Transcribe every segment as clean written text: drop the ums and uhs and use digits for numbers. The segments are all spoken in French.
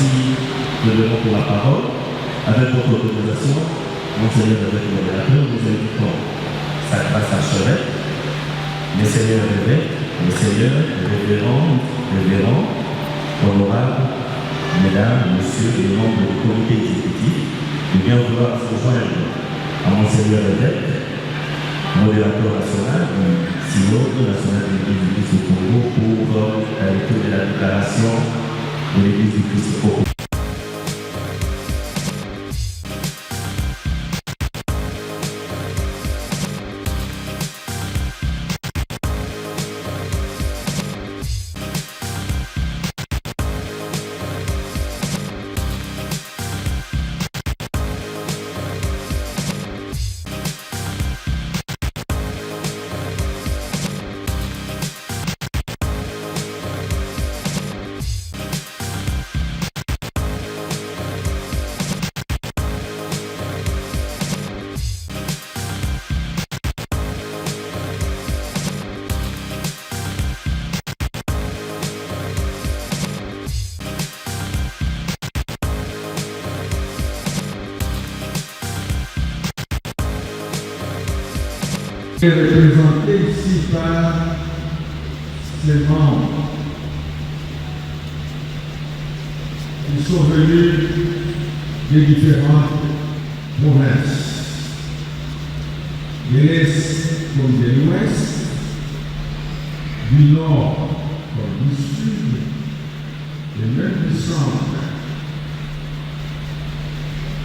Ainsi, je demande pour la parole. Avec votre autorisation, Monseigneur l'évêque modérateur, nous invitons sa grâce archevêque, Messeigneurs évêques, Messeigneurs, révérends, honorables, mesdames, messieurs et membres du comité exécutif, de bien vouloir se joindre à Monseigneur l'évêque, modérateur national du Synode national de l'Église du Christ au Congo pour la lecture de la déclaration de l'Église du Christ au Congo. Représenté ici par les membres qui sont venus des différentes provinces, de l'Est comme de l'Ouest, du Nord comme du Sud, et même du Centre.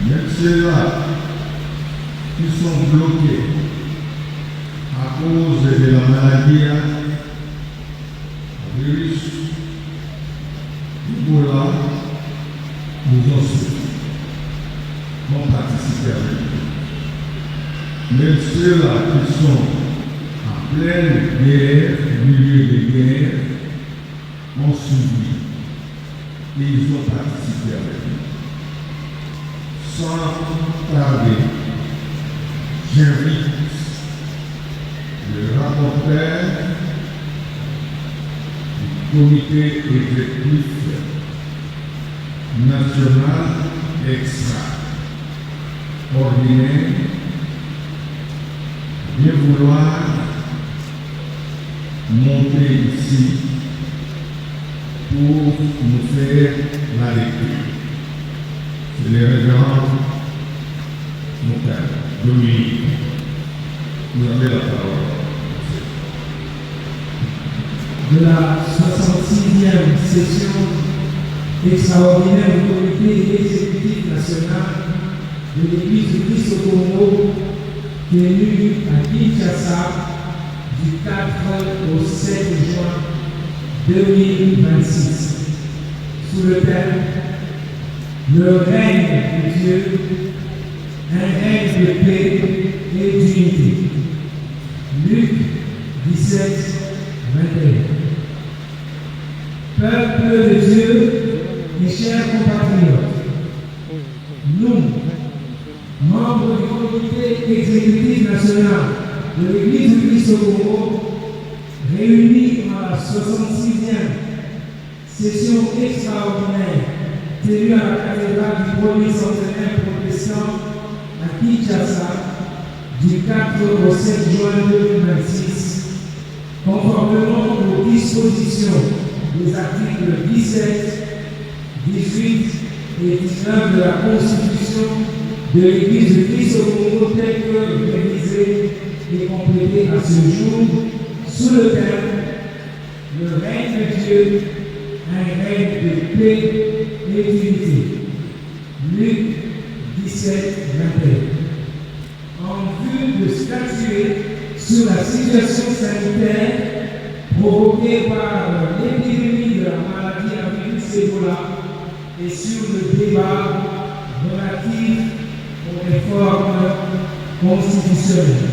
Même ceux-là qui sont bloqués à cause de la maladie, le virus, Ebola, nous aussi vont participer à lui. Même ceux-là qui sont en pleine guerre, au milieu de guerre, ont suivi et ils ont participé avec lui. Sans tarder, j'invite le rapporteur du comité exécutif national extraordinaire bien vouloir monter ici pour nous faire la lecture. C'est le révérend Dominique. Vous avez la parole. De la 66e session extraordinaire du comité exécutif national de l'Église du Christ au Congo, tenue à Kinshasa du 4 au 7 juin 2026, sous le thème Le règne de Dieu, un règne de paix et d'unité. Luc 17, 21. Peuple de Dieu, mes chers compatriotes, nous, membres du comité exécutif national de l'Église du Christ au Congo, réunis à la 66e session extraordinaire tenue à la cathédrale du premier centenaire protestant à Kinshasa du 4 au 7 juin 2026, conformément aux dispositions des articles 17, 18 et 19 de la Constitution de l'Église du Christ au Congo, telle que révisée et complétée à ce jour, sous le thème Le règne de Dieu, un règne de paix et d'unité. Luc 17, 21. En vue de statuer sur la situation sanitaire provoquée par l'épidémie de la maladie à virus Ebola et sur le débat relatif aux réformes constitutionnelles.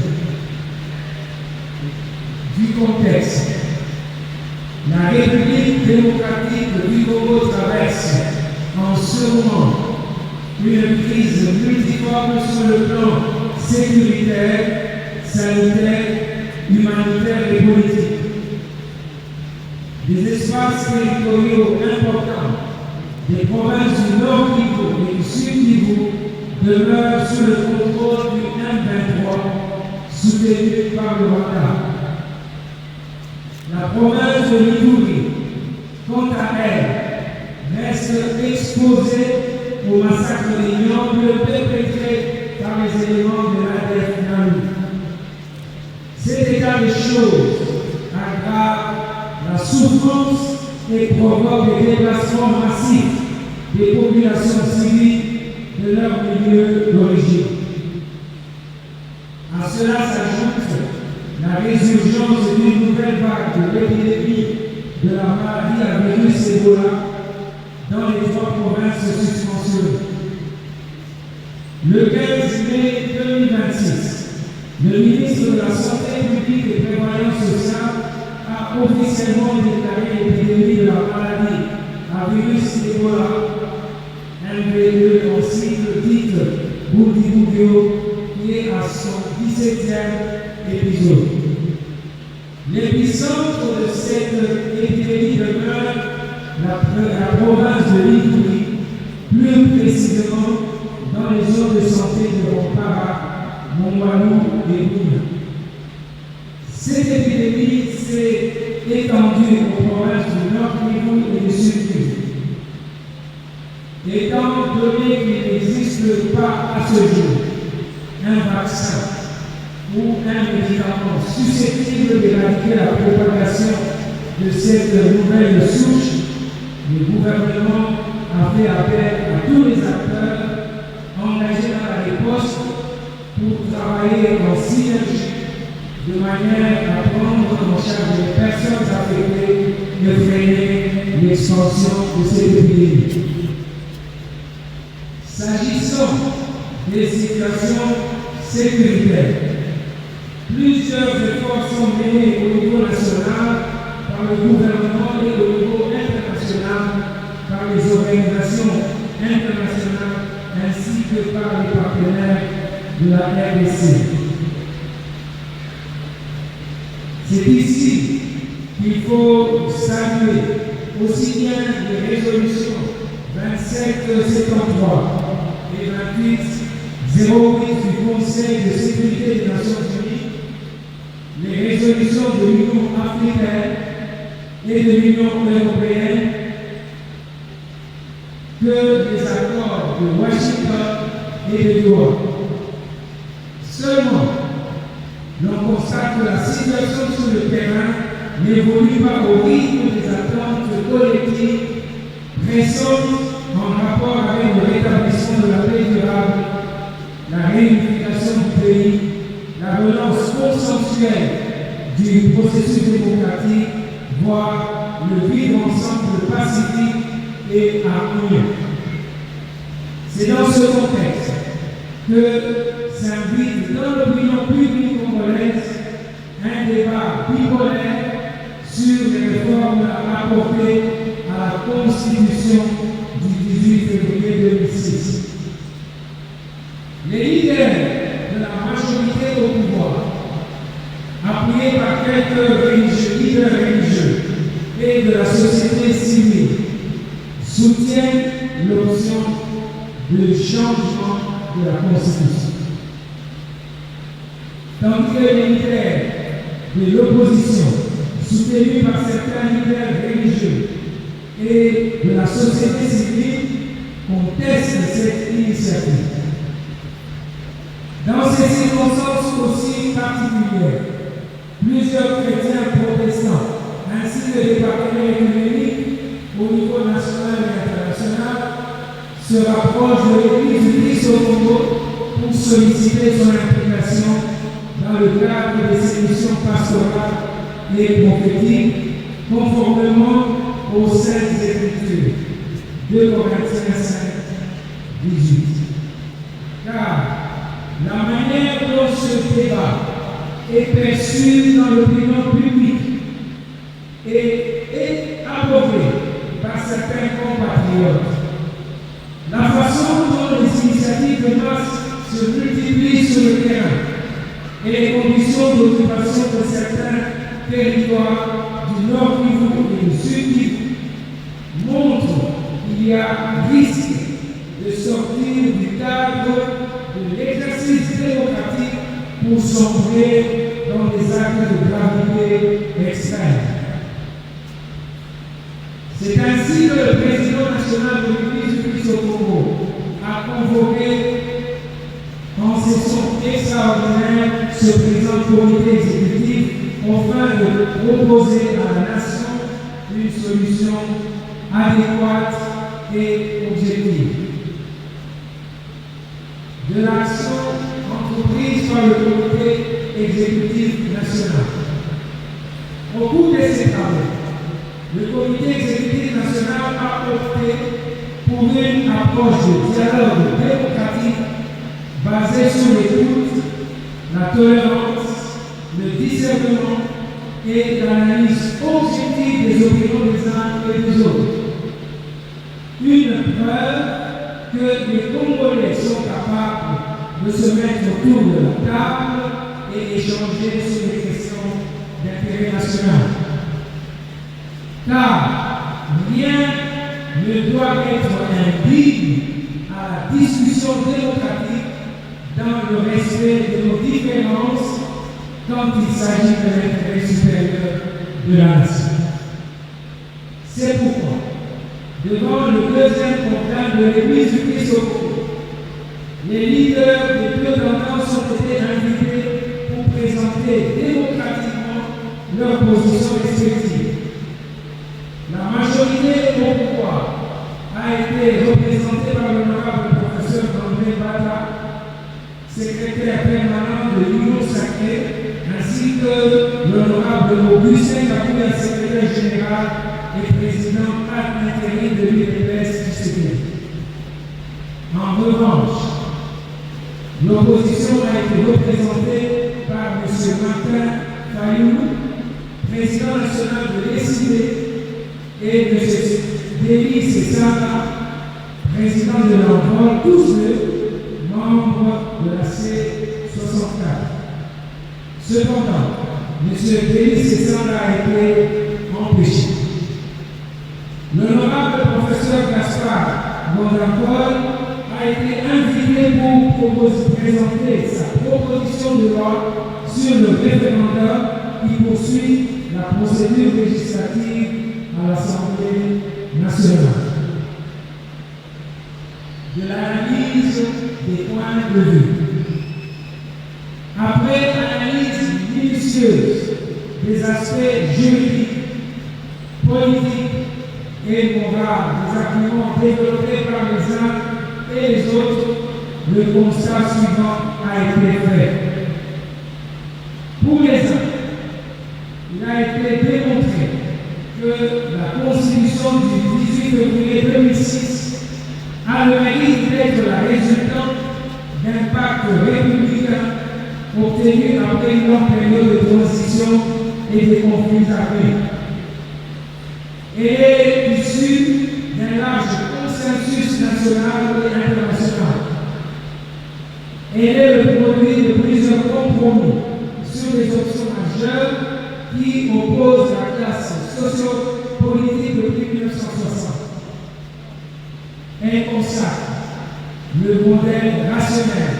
Du contexte, la République démocratique du Congo traverse en ce moment une crise multiforme sur le plan sécuritaire, sanitaire, humanitaire et politique. Des espaces territoriaux importants des provinces du Nord Kivu et du Sud Kivu demeurent sous le contrôle du M23, soutenu par le Rwanda. La province de l'Ituri, quant à elle, reste exposée au massacre des Niambes perpétré par les éléments de l'ADF Nalu. Cet état de choses aggrave la souffrance et provoque des déplacements massifs des populations civiles de leur milieu d'origine. À cela s'ajoute la résurgence d'une nouvelle vague de l'épidémie de la maladie à virus Ebola dans les 3 provinces susmentionnées. Le 15 mai 2026, le ministre de la Santé publique et Prévoyance sociale a officiellement déclaré l'épidémie de la maladie à virus Ebola, MV2 en cycle dite Bundibugyo, qui est à son 17e épisode. L'épicentre de cette épidémie demeure la province de l'Ituri, plus précisément dans les zones de santé de Rwanda, Mongwalu et Bunia. Cette épidémie s'est étendue aux provinces du Nord Kivu et du Sud Kivu. Étant donné qu'il n'existe pas à ce jour un vaccin ou un médicament susceptible d'éradiquer la propagation de cette nouvelle souche, le gouvernement a fait appel à tous les acteurs engagés dans la riposte pour travailler en synergie de manière à prendre en charge les personnes affectées et freiner l'expansion de cette épidémie. S'agissant des situations sécuritaires, plusieurs efforts sont menés au niveau national par le gouvernement et au niveau international par les organisations internationales ainsi que par les partenaires de la RDC. C'est ici qu'il faut saluer aussi bien les résolutions 2773 et 2808 du Conseil de sécurité des Nations Unies, les résolutions de l'Union africaine et de l'Union européenne, que les accords de Washington et de Doha. Seulement, l'on constate que la situation sur le terrain n'évolue pas au rythme des attentes collectives pressantes en rapport avec le rétablissement de la paix durable, la réunification du pays, la relance consensuelle du processus démocratique, voire le vivre ensemble pacifique et harmonieux. C'est dans ce contexte que s'invite dans l'opinion publique congolaise un débat bipolaire sur les réformes apportées à la Constitution du 18 février 2006. Les leaders de la majorité au pouvoir, appuyés par quelques leaders religieux et de la société civile, soutiennent l'option de changement de la Constitution. Tandis que les leaders de l'opposition, soutenus par certains leaders religieux et de la société civile, contestent cette initiative. Dans ces circonstances aussi particulières, plusieurs chrétiens protestants, ainsi que des partenaires économiques au niveau national et international, se rapprochent de l'Église du Christ au Congo pour solliciter son implication dans le cadre de ses missions pastorales et prophétiques, conformément aux Saintes Écritures. 2 Corinthiens 5, 18. Car la manière dont ce débat est perçu dans l'opinion publique est approuvée par certains compatriotes. La façon dont les initiatives de masse se multiplient sur le terrain et les conditions d'occupation de certains territoires du Nord Kivu et du Sud Kivu montrent qu'il il y a risque de sortir du cadre de l'exercice démocratique pour sombrer dans des actes de gravité extrême. C'est ainsi que le président national de l'Église du Christ au Congo a convoqué en session extraordinaire ce présent comité exécutif afin de proposer à la nation une solution adéquate et objective. De l'action entreprise par le comité exécutif national. Au cours de ces travaux, le comité exécutif national a opté pour une approche de dialogue démocratique basée sur l'écoute, la tolérance, le discernement et l'analyse objective des opinions des uns et des autres. Une preuve que les Congolais sont capables de se mettre autour de la table et échanger sur les questions d'intérêt national. Car rien ne doit être indigne à la discussion démocratique dans le respect de nos différences quand il s'agit de l'intérêt supérieur de la nation. C'est pourquoi, devant le deuxième programme de l'Église du Christ au Congo, les leaders des deux tendances ont été invités pour présenter démocratiquement leurs positions respectives. La majorité au pouvoir a été représentée par l'honorable professeur André Bata, secrétaire permanent de l'Union sacrée, ainsi que l'honorable Augustin Kabouya, secrétaire général et président ad intérim de l'UDPS du CP. En revanche, l'opposition a été représentée par M. Martin Fayou, président national de l'ESID, et M. Denis Sessana, président de l'envoi, tous deux membres de la C64. Cependant, M. Denis Sessana a été empêché. L'honorable professeur Gaspard Gondampol a été invité pour présenter sa proposition de loi sur le référendum qui poursuit la procédure législative à l'Assemblée nationale. De l'analyse des points de vue. Après analyse minutieuse des aspects juridiques, politiques et moraux des arguments développés par les uns et les autres, le constat suivant a été fait. Pour les uns, il a été démontré que la Constitution du 18 février 2006 a le mérite d'être la résultante d'un pacte républicain obtenu après une longue période de transition et de conflits armés. Elle est issue d'un large consensus national et international. Elle est le produit de plusieurs compromis sur les options majeures qui opposent la classe socio-politique depuis 1960. Elle consacre le modèle rationnel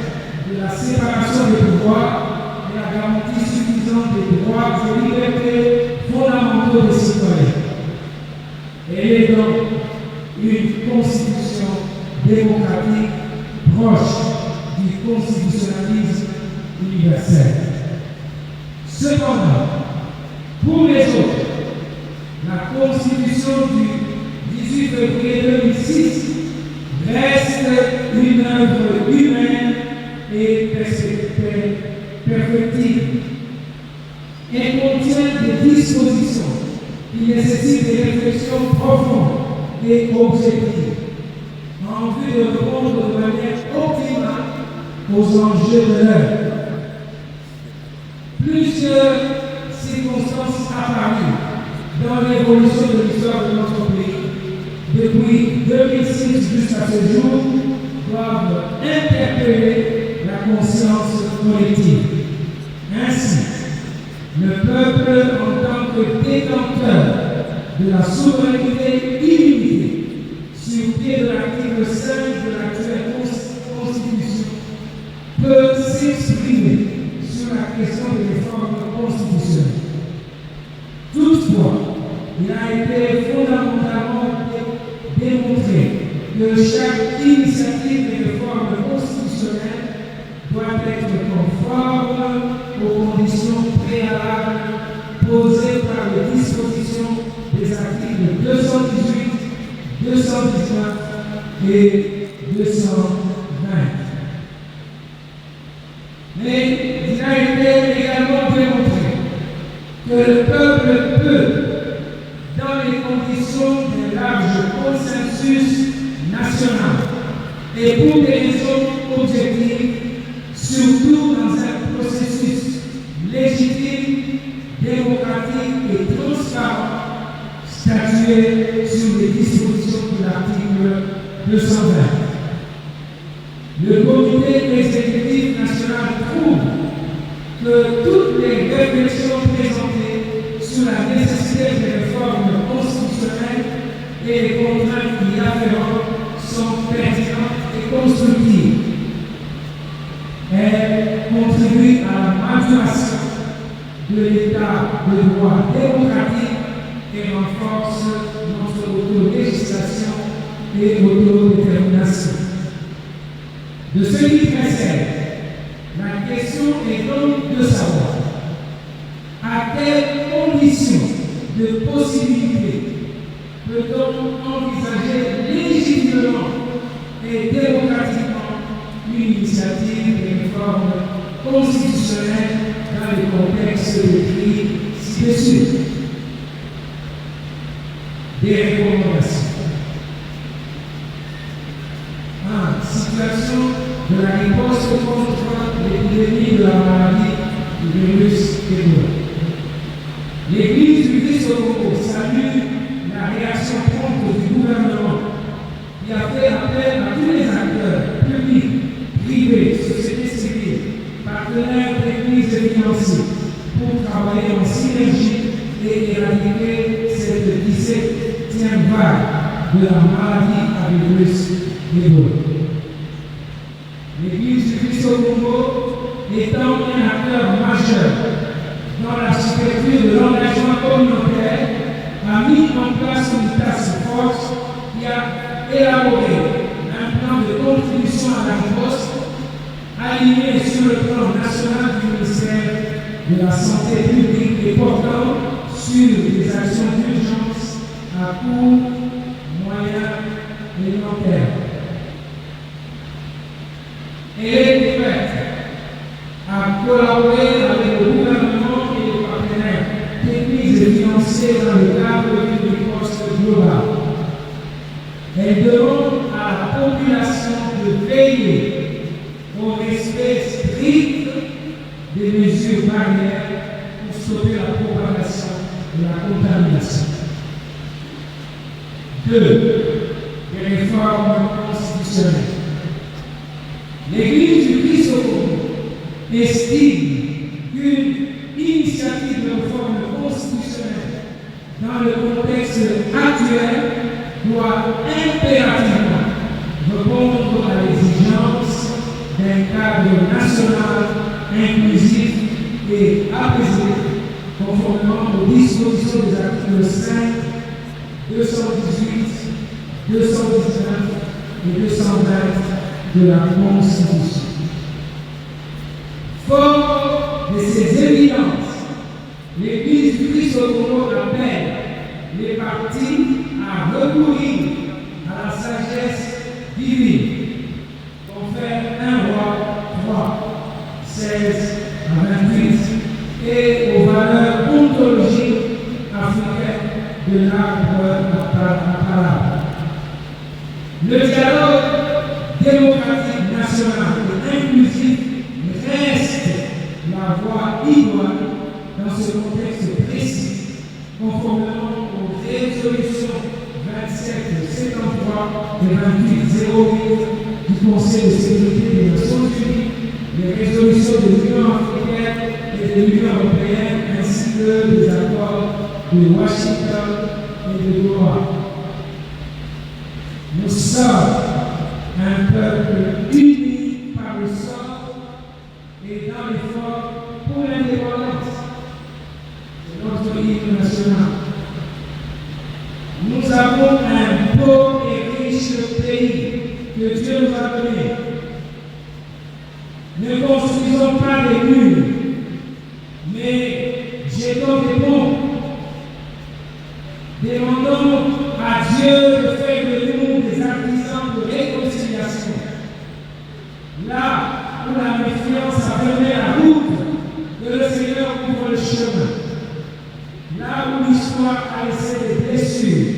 de la séparation des pouvoirs et la garantie suffisante des droits et libertés fondamentaux des citoyens. Elle est donc une constitution démocratique proche du constitutionnalisme universel. Cependant, pour les autres, la Constitution du 18 février 2006 reste une œuvre humaine et perfectible. Elle contient des dispositions qui nécessitent des réflexions profondes et objectives en vue de répondre de manière optimale aux enjeux de l'heure. Plusieurs circonstances apparues dans l'évolution de l'histoire de notre pays depuis 2006 jusqu'à ce jour doivent interpeller la conscience collective. Ainsi, le peuple en tant que détenteur de la souveraineté illimitée sur biais de l'article 5 de l'actuelle Constitution, peut s'exprimer sur la question des réformes constitutionnelles. Toutefois, il a été fondamentalement démontré que chaque initiative de réforme constitutionnelle doit être conforme aux conditions préalables posées par les dispositions des articles 218, 219 et 220. Mais il a été également démontré que le peuple peut, dans les conditions d'un large consensus national et pour des raisons objectives, surtout dans un processus légitime, démocratique et transparent, statuer sur les dispositions de l'article 220. Le comité exécutif national trouve que toutes les réflexions présentées sur la nécessité des réformes constitutionnelles et les contraintes y afférentes sont pertinentes et constructives. Elles contribuent à la maturation de l'état de droit démocratique et renforcent notre autolégislation et autodétermination. De ce qui précède, la question est donc de savoir à quelles conditions de possibilité peut-on envisager légitimement et démocratiquement une initiative de réforme constitutionnelle dans le contexte décrit ci-dessus. Des recommandations. 1. Situation de la riposte contre l'épidémie de la maladie du virus Ebola. L'Église du Christ au Congo salue la réaction prompte du gouvernement qui a fait appel à tous les acteurs publics, privés, société civile, partenaires techniques et financiers pour travailler en synergie et éradiquer cette 17e vague de la maladie à virus Ebola. L'Église du Christ au Congo étant un acteur majeur dans l'architecture de l'engagement communautaire, a mis en place une task force qui a élaboré un plan de contribution à la riposte aligné sur le plan national du ministère de la Santé publique et portant sur des actions d'urgence à court, moyen et long terme. Elle est prête à collaborer avec le gouvernement et les partenaires techniques et financiers dans le cadre d'une riposte globale. Elle demande à la population de veiller au respect strict des mesures barrières pour stopper la propagation de la contamination. 2. Les réformes constitutionnelles. L'Église du Christ au Congo estime qu'une initiative de réforme constitutionnelle dans le contexte actuel doit impérativement répondre à l'exigence d'un cadre national inclusif et apaisé, conformément aux dispositions des articles 5, 218, 219 et 220 de la Constitution. Fort de ces évidences, l'Église du Christ au Congo appelle les partis à recourir à la sagesse divine, confère 1 Roi 3, 16 à 28, et aux valeurs ontologiques africaines de l'arbre à parole. Le dialogue démocratique national et inclusif reste la voie idoine dans ce contexte précis, conformément aux résolutions 2773 et 2808 du Conseil de sécurité des Nations Unies, les résolutions de l'Union africaine et de l'Union européenne, ainsi que des accords de Washington et de Doha. Nous sommes grand effort pour l'indépendance de notre hymne national. Nous avons un beau et riche pays que Dieu nous a donné. Ne construisons pas des murs, mais jetons des ponts. Demandons à Dieu de faire de nous des artisans de réconciliation. Là où la méfiance a fermé la route, que le Seigneur ouvre le chemin. Là où l'histoire a laissé des blessures,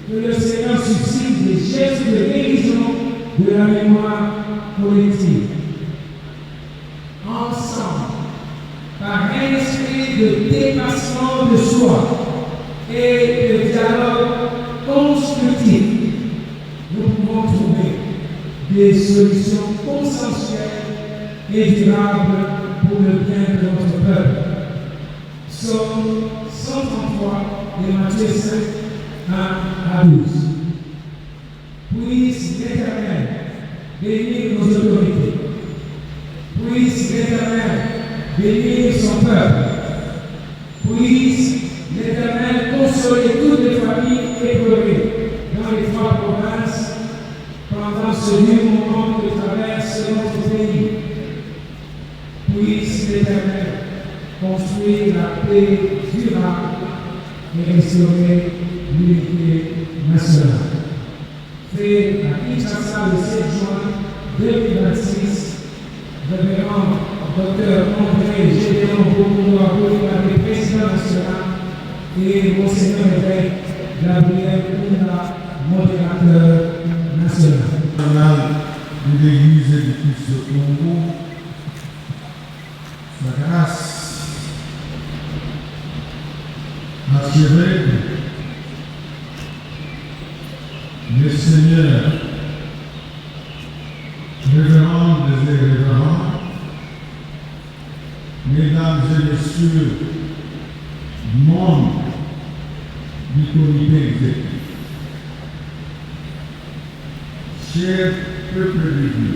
que le Seigneur suscite des gestes de guérison de la mémoire collective. Ensemble, par un esprit de dépassement de soi et de dialogue constructif, nous pouvons trouver des solutions consensuelles et durables pour le bien de notre peuple. Psaume 133 de Matthieu 5, 1 à 12. Puisse l'Éternel bénir nos autorités. Puisse l'Éternel bénir son peuple. Puisse l'Éternel consoler toutes les familles éprouvées dans les trois provinces pendant ce dur moment que traverse notre pays. Puisse l'Éternel construire la paix durable et restaurer l'unité nationale. Fait à Kinshasa le 7 juin 2026, révérend Dr André Gédéon Bokoumouakou, le président national, et Monseigneur évêque Gabriel Kounda, modérateur national. De l'Église et du Christ au Congo, sa grâce attirer les seigneurs, révérendes et révérends, mesdames et messieurs, membres du comité exécutif, chers peuple de Dieu,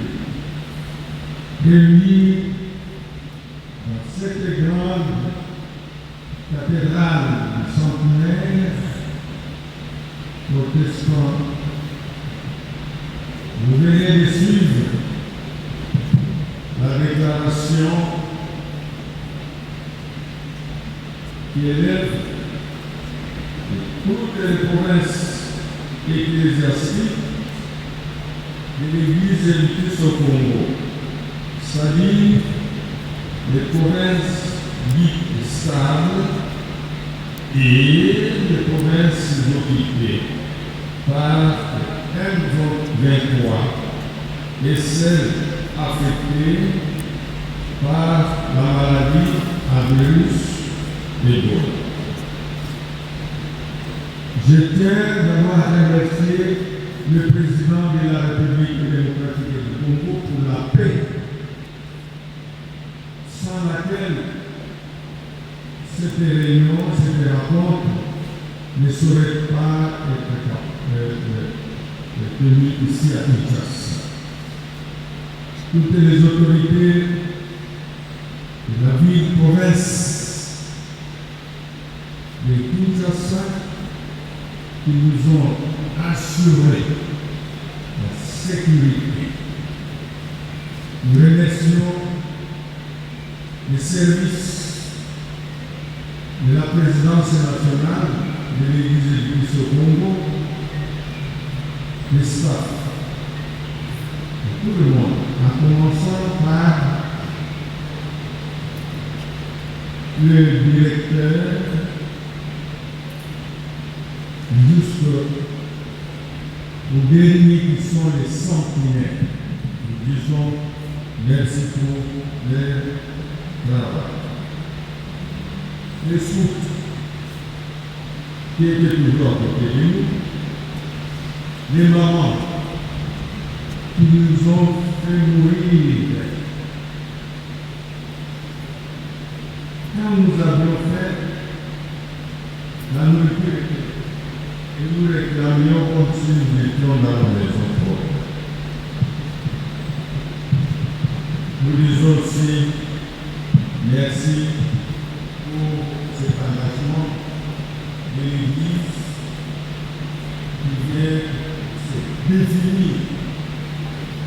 réunis dans cette grande cathédrale du centenaire protestant, vous venez de suivre la déclaration qui élève toutes les provinces ecclésiastiques de l'Église et du Christ au Congo, c'est-à-dire les provinces dites stables et les provinces occupées par M23 et celles affectées par la maladie à virus Ebola. Je tiens d'abord à remercier le président de la République démocratique du Congo pour la paix, sans laquelle cette réunion, cette rencontre ne saurait pas être tenue ici à Kinshasa. Toutes les autorités de la ville province de Kinshasa qui nous ont assuré la sécurité. Nous remercions les services de la présidence nationale de l'Église du Christ au Congo, les staff, et tout le monde, en commençant par le directeur jusqu'aux derniers qui sont les sentinelles. Nous disons merci pour leur travail. Les scouts qui étaient toujours à côté de nous, les mamans qui nous ont fait mourir quand nous avions fait la nourriture et nous réclamions comme si nous étions dans la maison propre. Nous disons aussi Merci pour cet engagement de l'Église qui vient se définir.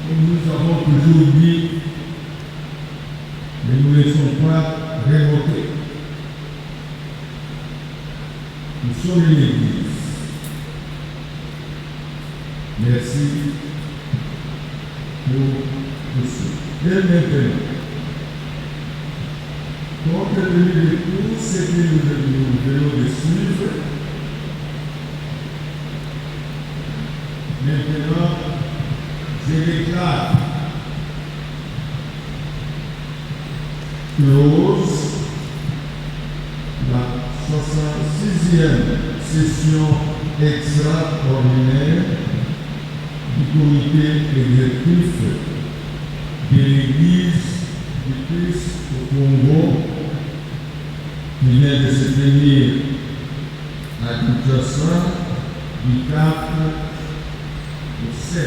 Comme nous avons toujours dit, mais nous ne laissons pas révoquer. Nous sommes une Église. Merci pour tout ça. Et maintenant, compte tenu de tout ce que nous venons de suivre, maintenant, je déclare close la 66e session extraordinaire du comité exécutif de l'Église du Christ au Congo qui vient de se tenir à Kinshasa du 4 au 7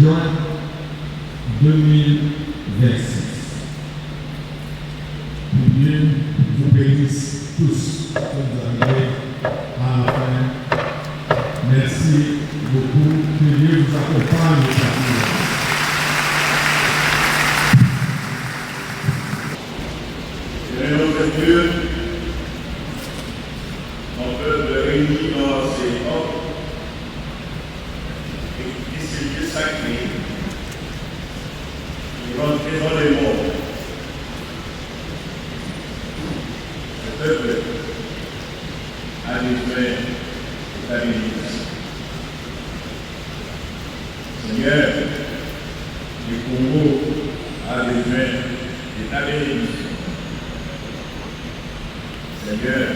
juin 2026. Dieu vous bénisse tous pour vous arriver à la fin. Merci beaucoup. Que Dieu vous accompagne. Seigneur notre Dieu, mon peuple réuni dans ces ordres et qui ces lieux sacrés qui rentrent dans les mondes. Ce peuple a besoin de ta bénédiction. Seigneur, le Congo a besoin de ta bénédiction. Seigneur,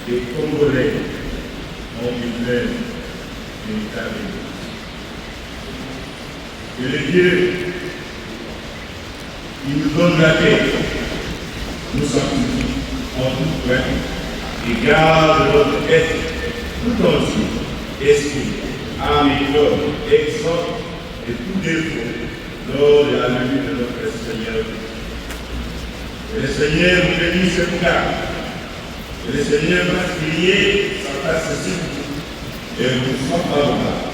les Congolais ont besoin de ta bénédiction. Que le Dieu qui nous donne la paix nous sanctifie en tout point et garde notre être tout entier, esprit, âme et corps, exhorte et tout défaut lors de la venue de notre Seigneur. Que le Seigneur nous bénisse et nous garde. Que le Seigneur fasse briller sa face sur vous et vous soit favorable.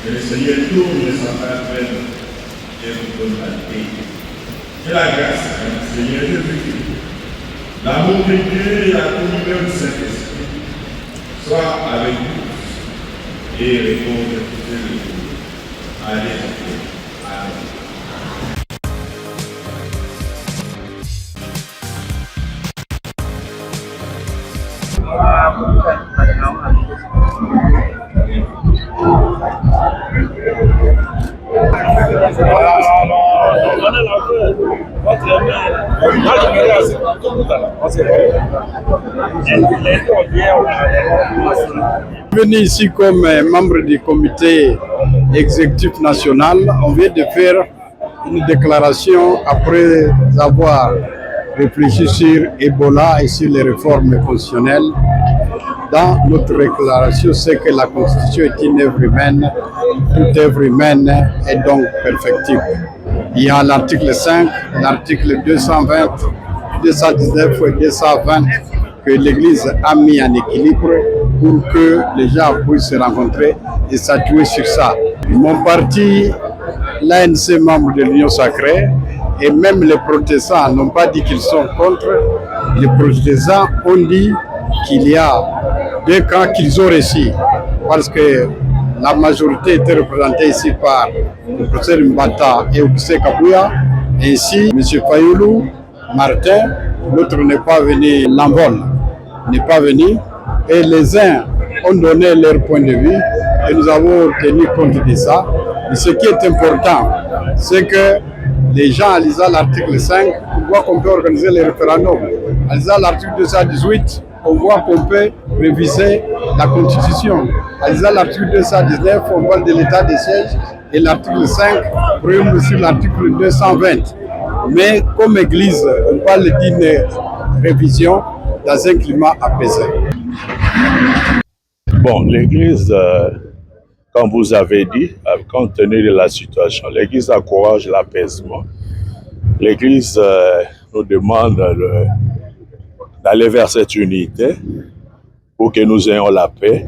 Que le Seigneur tourne sa face vers nous et vous donne la paix. Que la grâce du Seigneur Jésus-Christ, l'amour de Dieu et la communion du Saint-Esprit soient avec vous et répondent tous les jours. Allez, Amen. Venu ici comme membre du comité exécutif national, on vient de faire une déclaration après avoir réfléchi sur Ebola et sur les réformes constitutionnelles. Dans notre déclaration, c'est que la Constitution est une œuvre humaine, toute œuvre humaine est donc perfectible. Il y a l'article 5, l'article 220, 219 et 220 que l'Église a mis en équilibre pour que les gens puissent se rencontrer et s'appuyer sur ça. Mon parti, l'ANC, membre de l'Union sacrée, et même les protestants n'ont pas dit qu'ils sont contre. Les protestants ont dit qu'il y a deux camps qu'ils ont réussi, parce que la majorité était représentée ici par le professeur Mbata et Ousseï Kabouya. Ainsi, M. Fayoulou, Martin, l'autre n'est pas venu, l'envol n'est pas venu. Et les uns ont donné leur point de vue et nous avons tenu compte de ça. Mais ce qui est important, c'est que les gens, en lisant l'article 5, on voit qu'on peut organiser les référendums. En lisant l'article 218, on voit qu'on peut réviser la Constitution. En lisant l'article 219, on parle de l'état des sièges et l'article 5 prime sur l'article 220. Mais comme Église, on parle d'une révision dans un climat apaisé. Bon, l'Église comme vous avez dit, compte tenu de la situation, l'Église encourage l'apaisement. L'Église nous demande d'aller vers cette unité pour que nous ayons la paix.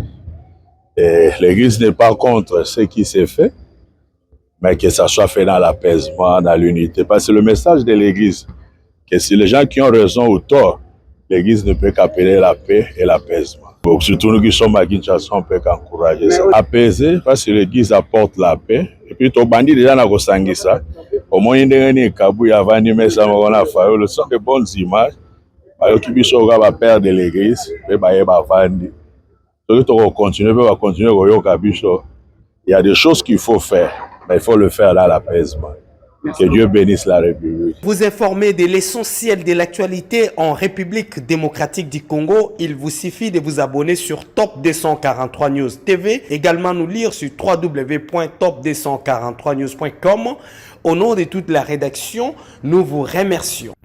Et l'Église n'est pas contre ce qui s'est fait, mais que ça soit fait dans l'apaisement, dans l'unité. Parce que le message de l'Église, que si les gens qui ont raison ou tort, l'Église ne peut qu'appeler la paix et l'apaisement. Donc, surtout nous qui sommes à Kinshasa, on peut qu'encourager ça. Apaiser, parce que l'Église apporte la paix. Et puis, ton bandit déjà n'a pas sangé ça. Au moins, il y a des kabou, il y a des ça, on a fait. Le sont de bonnes images. Qui puisse va perdre l'Église, et va vendre. Donc, on va continuer, il y a des choses qu'il faut faire, mais il faut le faire dans l'apaisement. Que Dieu bénisse la République. Vous informez de l'essentiel de l'actualité en République démocratique du Congo. Il vous suffit de vous abonner sur Top 243 News TV. Également nous lire sur www.top243news.com. Au nom de toute la rédaction, nous vous remercions.